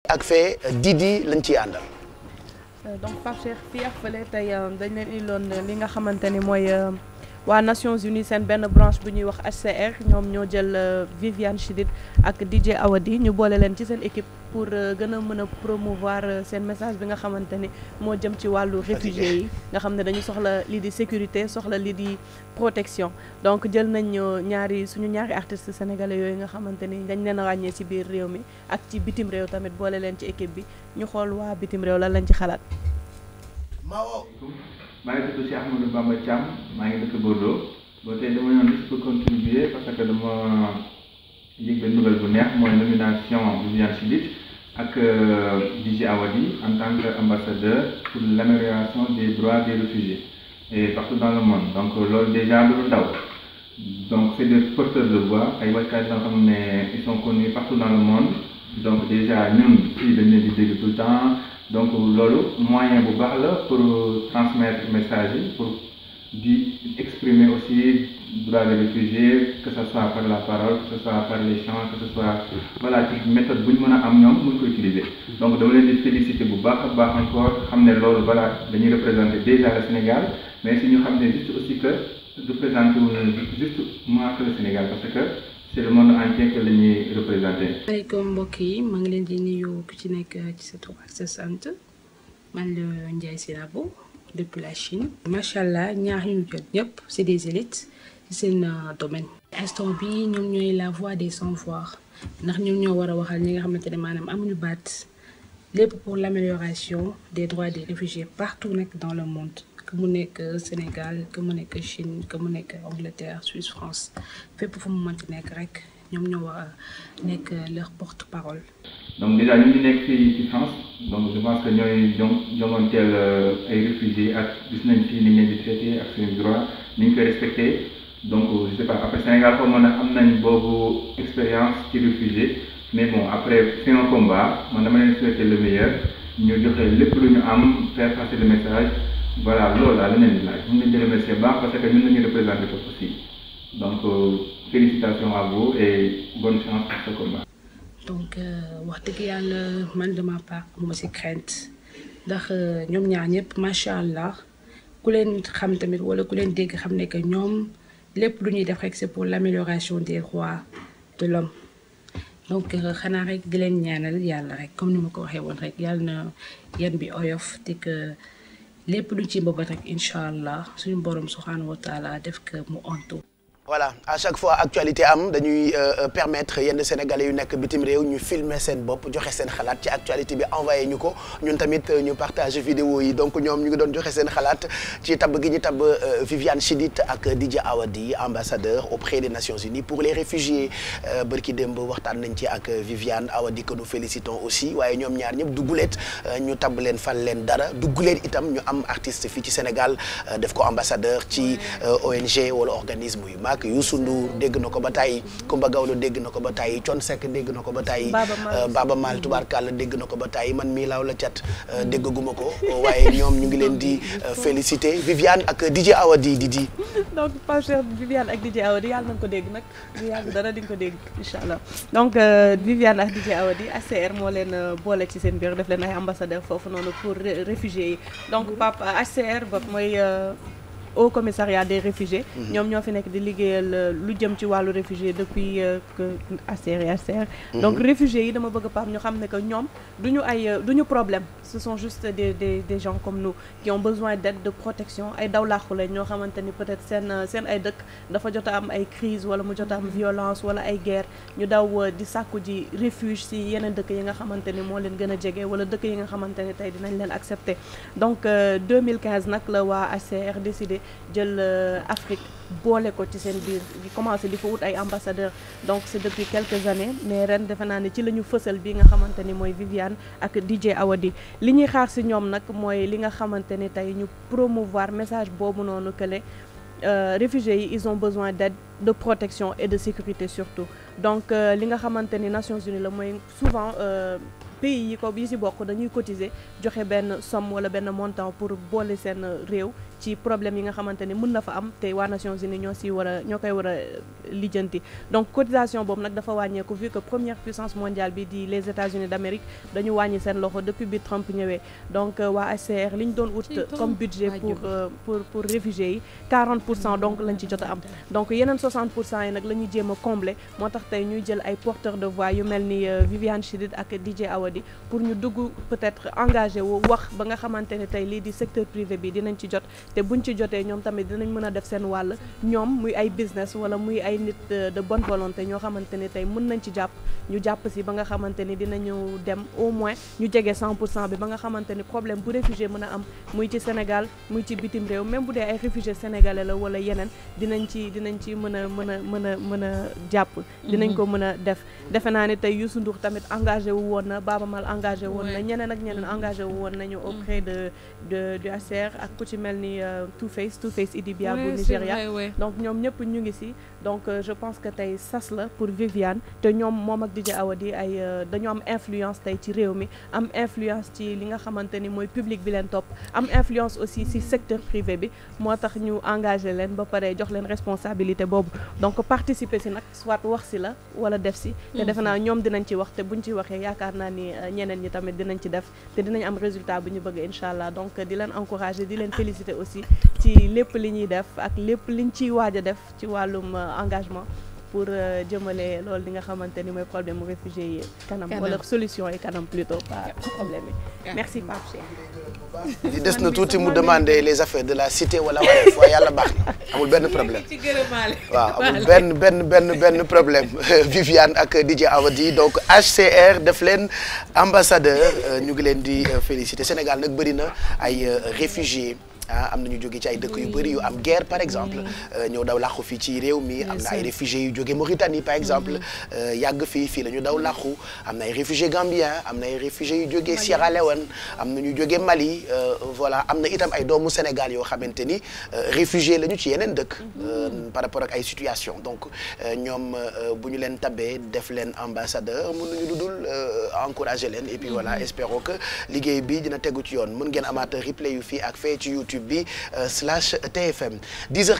ak fee Didi lañ ciy àndal. donc Pape Cheikh fii ak fële tey dañ leen indiloon li nga xamante ni mooy waa Nations Unies seen benn branche bu ñuy wax HCR ñoom ñoo jël Viviane Chidid ak DJ Awadi ñu boole leen ci seen équipe pour gën a mën a promouvoir seen message bi nga xamante ni moo jëm ci wàllu réfugiés yi nga xam ne dañu soxla lii di sécurité soxla lii di protection. donc jël nañ suñu ñaari artistes sénégalais yooyu nga xamante ni dañ leen a ràññee ci biir réew mi ak ci bitim réew tamit boole leen ci équipe bi ñu xool waa bitim réew lan lañ ci xalaat. maa ngi tudd Cheikh Ahmadou Bamba Thiam maa ngi dëkk Bordeaux boo tey dama ñëw juste pour contribuer parce que dama yëg benn nouvelle bu neex mooy nomination Viviane Chidid ak DJ Awadi en tant qu'ambassadeur pour l'amélioration des droits des réfugiés et partout dans le monde donc loolu déjà lu ndaw donc c'est des porteurs de voix ay waykat yoo xam ne ils sont connus partout dans le monde donc déjà ñun fii dañ leen di dégg tout le temps. donc loolu moyen bu baax la pour transmettre message yi pour di exprimer aussi droit des réfugiés que ce soit par la parole que ce soit par les chants que ce soit voilà ci méthode bu ñu mën a am ñoom mën ko utiliser donc dama leen di féliciter bu baax a baax encore xam ne loolu voilà dañuy représenter déjà le Sénégal mais si ñu xam ne juste aussi que représenter wu juste moins que le Sénégal parce que c'est le monde entier que la ñuy représenté. asalaamaaleykum mbokk yi maa ngi leen di nuyu ku ci nekk ci sa tur ak sa sant man la Ndiaye Sinabo depuis la Chine. macha allah ñaar ñu jot ñëpp c'est des élites ci seen domaine. instant bi ñoom ñooy la voix des sans voix ndax ñoom ñoo war a waxal ñi nga xamante ne maanaam amuñu baat lépp pour l'amélioration des droits des réfugiés partout nag dans le monde. que mu nekk Sénégal que mu nekk Chine que mu nekk Angleterre Suisse France fépp fu mu mënti nekk rek ñoom ñoo war a nekk leur porte-parole. donc déjà ñu ngi nekk fii ci France donc je pense que ñooy jonganteel ay réfugiés ak gis nañ fii ni ñu leen di traité ak seen droit ni ñu koy respecté donc je sais pas après Sénégal xaw ma ne am nañ boobu expérience ci réfugié mais bon après c'est un combat man dama leen souhaiter le meilleur ñu joxe lépp lu ñu am faire passer le message. voilà loolu daal la leen di laaj ñu ngi leen di remercier baax parce que ñun nañu représenté ko aussi donc félicitations à vous et bonne chance pour ce combat. donc wax dëgg yàlla man de ma part amuma ci crainte ndax ñoom ñaar ñëpp macha allah ku leen xam tamit wala ku leen dégg xam ne que ñoom lépp lu ñuy def rek c'est pour l'amélioration des droits de l'homme donc xanaa rek di leen ñaanal yàlla rek comme ni ma ko waxee woon rek yàlla na yan bi oyof te que. lépp lu ci mbëbët rek incha allah suñu borom subhanahu wa taala def que mu ontu. voilà à chaque fois actualité am dañuy permettre yenn sénégalais yu nekk bitim réew ñu filmer seen bopp joxe seen xalaat ci actualité bi envoyé ñu ko ñun tamit ñu partager vidéo yi donc ñoom ñu ngi doon joxe seen xalaat ci tabb gi ñu tabb Viviane Chidid ak DJ Awadi ambassadeur auprès des Nations Unies pour les réfugiés bërki démb waxtaan nañ ci ak Viviane Awadi que nous félicitons aussi waaye ñoom ñaar ñëpp dugguleet ñu tabb leen fal leen dara dugguleet itam ñu am artiste fii ci Sénégal def ko ambassadeur ci ONG wala organisme yu mag Youssou Ndour dégg na ko ba tàyyi Kumba Gawlo dégg na ko ba tàyyi Thione Seck dégg na ko ba tàyyi Baba Maal tubaarkàlla dégg na ko ba tàyyi man mii laaw la cat déggaguma ko waaye ñoom ñu ngi leen di féliciter Viviane ak DJ Awadi di donc pas cher Viviane ak DJ Awadi yàlla nañ ko dégg nag du yàgg dara di nga ko dégg incha allah donc Viviane ak DJ Awadi HCR moo leen boole ci seen biir def leen ay ambassadeur foofu noonu pour réfugiés yi donc Pape HCR bopp mooy au commissariat des réfugiés ñoom ñoo fi nekk di liggéeyal lu jëm ci wàllu réfugié depuis que HCR donc réfugiés yi dama bëgg Pape ñu xam ne que ñoom duñu problème ce sont juste des gens comme nous qui ont besoin d'aide de protection ay daw làqu lañ ñoo xamante ni peut-être seen ay dëkk dafa jot a am ay crise wala mu jot a am violence wala ay guerre ñu daw di sàkku ji refuge ci yeneen dëkk yi nga xamante ni moo leen gën a jege wala dëkk yi nga xamante ni tey dinañ leen accepter donc 2015 nag la waa HCR décidé jël Afrique boole ko ci seen biir di commencé di fa wut ay ambassadeurs donc c'est depuis quelques années mais ren defe naa ne ci la ñu fësal bi nga xamante ni mooy Viviane ak DJ Awadi li ñuy xaar ci ñoom nag mooy li nga xamante ni tey ñu promouvoir message boobu noonu que les réfugiés yi ils ont besoin d'aide de protection et de sécurité surtout donc li nga xamante ni Nations Unies la mooy souvent pays yi ci bokk dañuy cotiser joxe benn somme wala benn montant pour boole seen réew ci problème yi nga xamante ni mën na fa am te waa Nations Unies ñoo koy war a lijjanti. Donc cotisation boobu nag dafa wàññeeku vu que première puissance mondiale bi di les États-Unis d'Amérique dañu wàññi seen loxo depuis bi Trump ñëwee. Donc waa HCR li ñu doon ut comme budget pour réfugiés yi 40% donc lañ ci jot a am. Donc yeneen 60% yi nag la ñuy jéem a combler moo tax tey ñuy jël ay porteurs de voix yu mel ni Viviane Chidid ak DJ Awadi pour ñu dugg peut-être engagé wu wax ba nga xamante ne tey lii di secteur privé bi dinañ ci jot. te buñ ci jotee ñoom tamit dinañ mën a def seen wàll ñoom muy ay business wala muy ay nit de bonne volonté ñoo xamante ni tey mën nañ ci jàpp ñu jàpp si ba nga xamante ni dinañu dem au moins ñu jege 100% bi ba nga xamante ni problème bu réfugié mën a am muy ci Sénégal muy ci bitim réew même bu dee ay réfugié sénégalais la wala yeneen dinañ ci mën a jàpp dinañ ko mën a defe naa ni tey Youssou Ndour tamit engagé wu woon na Baaba Maal engagé woon na ñeneen ak ñeneen engagé wu woon nañu auprès du HCR ak ku ci mel ni Two Face Idibia bu Nigeria donc ñoom ñëpp ñu ngi ci donc je pense que tey sas la pour Viviane te ñoom moom ak DJ Awadi dañu am influence tey ci réew mi am influence ci li nga xamante ni mooy public bi leen topp am influence aussi ci secteur privé bi moo tax ñu engagé leen ba pare jox leen responsabilité boobu donc participer ci nag soit wax ci la wala def ci te defe naa ñoom dinañ ci wax te buñ ci waxee yaakaar naa ni ñeneen ñi tamit dinañ ci def te dinañ am résultat bu ñu bëgg incha allah donc di leen encourager di leen féliciter aussi ci lépp li ñuy def ak lépp liñ ciy waaj a def ci wàllum engagement pour jëmale loolu li nga xamante ni mooy problème réfugié yi kanam wala solution yi kanam plutôt pas problème yi merci Pape Cheikh. di des na tuuti mu demander les affaires de la cité wala waaye yàlla baax na amul benn problème waaw amul benn problème Viviane ak DJ Awadi donc HCR def leen ambassadeur ñu ngi leen di féliciter Sénégal nag bëri na ay réfugiés am na ñu jóge ci ay dëkk yu bëri yu am guerre par exemple ñëw daw làqu fii ci réew mi am na ay réfugiés yu jóge Mauritanie par exemple yàgg fii la ñu daw làqu am na ay réfugiés gambiens am na ay réfugiés yu jóge Sierra Leone am na ñu jóge Mali voilà am na itam ay doomu Sénégal yoo xamante ni réfugiés lañu ci yeneen dëkk par rapport ak ay situation donc ñoom bu ñu leen tabee def leen ambassadeur mën nañu dudul encourager leen et puis voilà espérons que liggéey bi dina tegu ci yoon mën ngeen amaat replay yu fii ak fee ci YouTube bi /TFM 10h